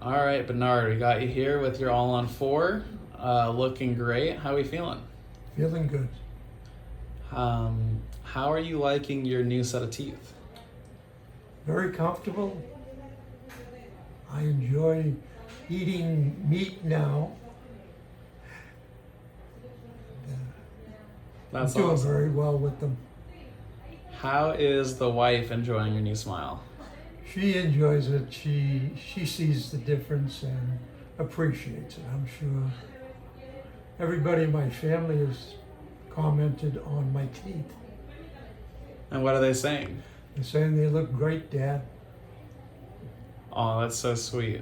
All right, Bernard, we got you here with your All-on-4, looking great. How are we feeling? Feeling good. How are you liking your new set of teeth? Very comfortable. I enjoy eating meat now. That's I'm doing awesome. very well with them. How is the wife enjoying your new smile? She enjoys it. She sees the difference and appreciates it. I'm sure everybody in my family has commented on my teeth. And what are they saying? They're saying they look great, Dad. Oh, that's so sweet.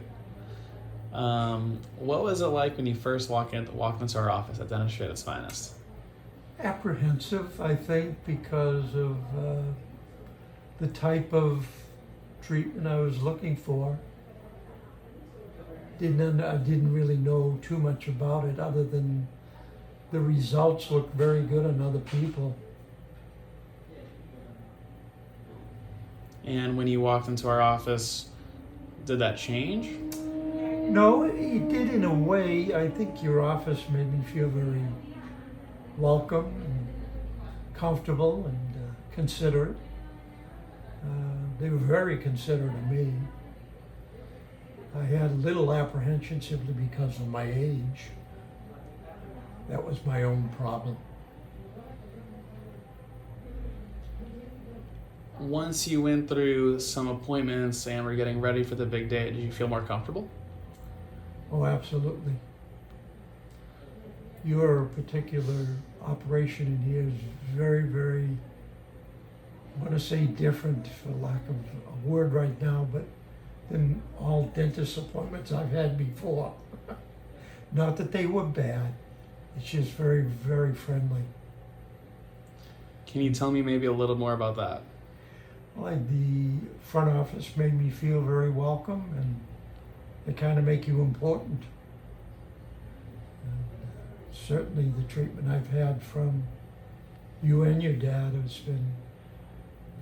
What was it like when you first walked into our office at Dentistry Its Finest? Apprehensive, I think, because of the type of treatment I was looking for. I didn't really know too much about it other than the results looked very good on other people. And when you walked into our office, did that change? No, it did in a way. I think your office made me feel very welcome and comfortable and considerate. They were very considerate of me. I had little apprehension simply because of my age. That was my own problem. Once you went through some appointments and were getting ready for the big day, did you feel more comfortable? Oh, absolutely. Your particular operation in here is very, very, I want to say different for lack of a word right now, but than all dentist appointments I've had before. Not that they were bad, it's just very, very friendly. Can you tell me maybe a little more about that? Like the front office made me feel very welcome, and they kind of make you important. And certainly the treatment I've had from you and your dad has been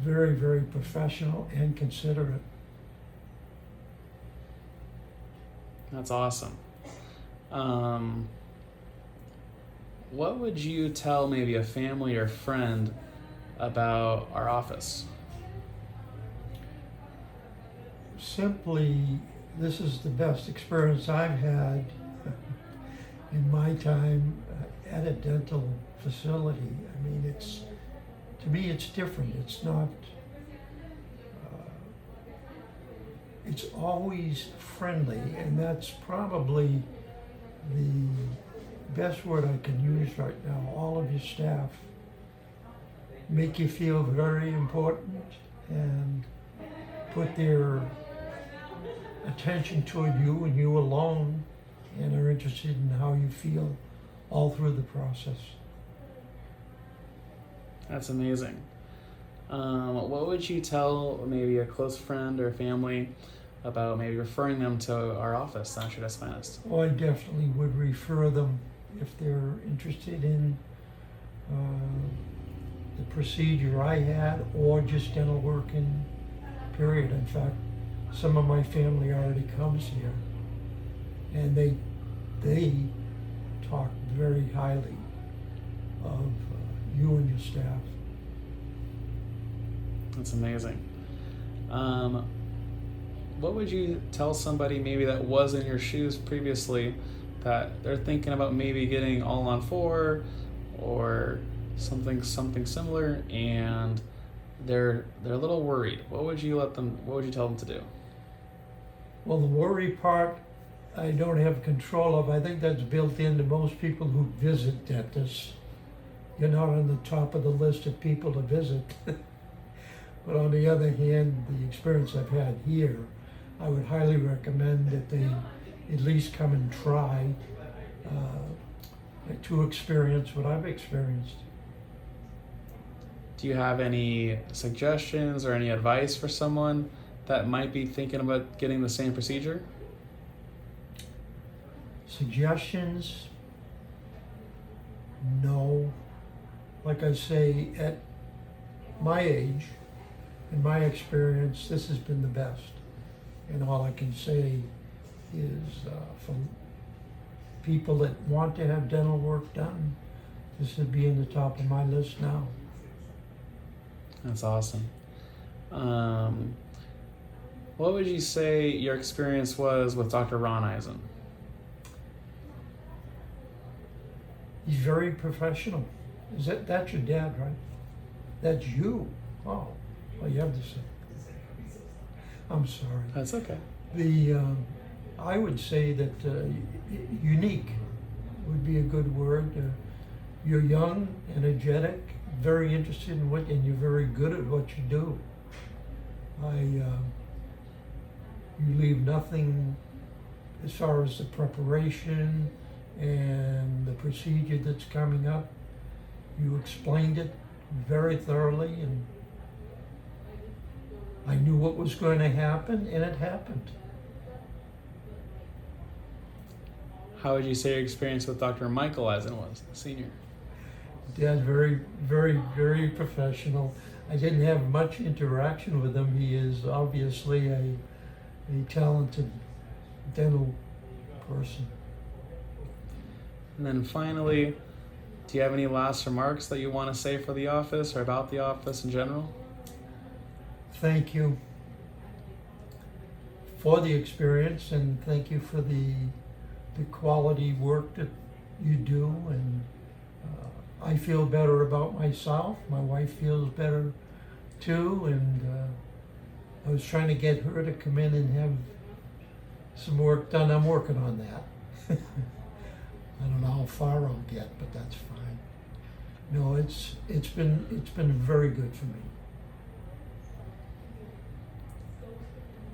very, very professional and considerate. That's awesome. What would you tell maybe a family or friend about our office? Simply, this is the best experience I've had in my time at a dental facility. I mean, to me, it's different. It's not, it's always friendly, and that's probably the best word I can use right now. All of your staff make you feel very important and put their attention toward you and you alone, and are interested in how you feel all through the process. That's amazing. What would you tell maybe a close friend or family about maybe referring them to our office, Dentistry Its Finest? Well, I definitely would refer them if they're interested in the procedure I had or just dental work in period. In fact, some of my family already comes here, and they talk very highly of you and your staff. That's amazing. What would you tell somebody maybe that was in your shoes previously, that they're thinking about maybe getting All-on-4 or something similar, and they're a little worried? What would you tell them to do? Well, the worry part, I don't have control of. I think that's built into most people who visit dentists. You're not on the top of the list of people to visit. But on the other hand, the experience I've had here, I would highly recommend that they at least come and try to experience what I've experienced. Do you have any suggestions or any advice for someone that might be thinking about getting the same procedure? Suggestions? No. Like I say, at my age, in my experience, this has been the best. And all I can say is for people that want to have dental work done. This would be in the top of my list now. That's awesome. What would you say your experience was with Dr. Ron Ayzin? He's very professional. That's your dad, right? That's you. Oh, well, you have to say. I'm sorry. That's okay. I would say that unique would be a good word. You're young, energetic, very interested in what, and you're very good at what you do. You leave nothing as far as the preparation and the procedure that's coming up. You explained it very thoroughly, and I knew what was going to happen, and it happened. How would you say your experience with Dr. Michael Ayzin was, senior? Dad's very, very, very professional. I didn't have much interaction with him. He is obviously a talented dental person. And then finally, do you have any last remarks that you want to say for the office or about the office in general? Thank you for the experience, and thank you for the quality work that you do. And I feel better about myself. My wife feels better too, and I was trying to get her to come in and have some work done. I'm working on that. I don't know how far I'll get, but that's fine. No, it's been very good for me.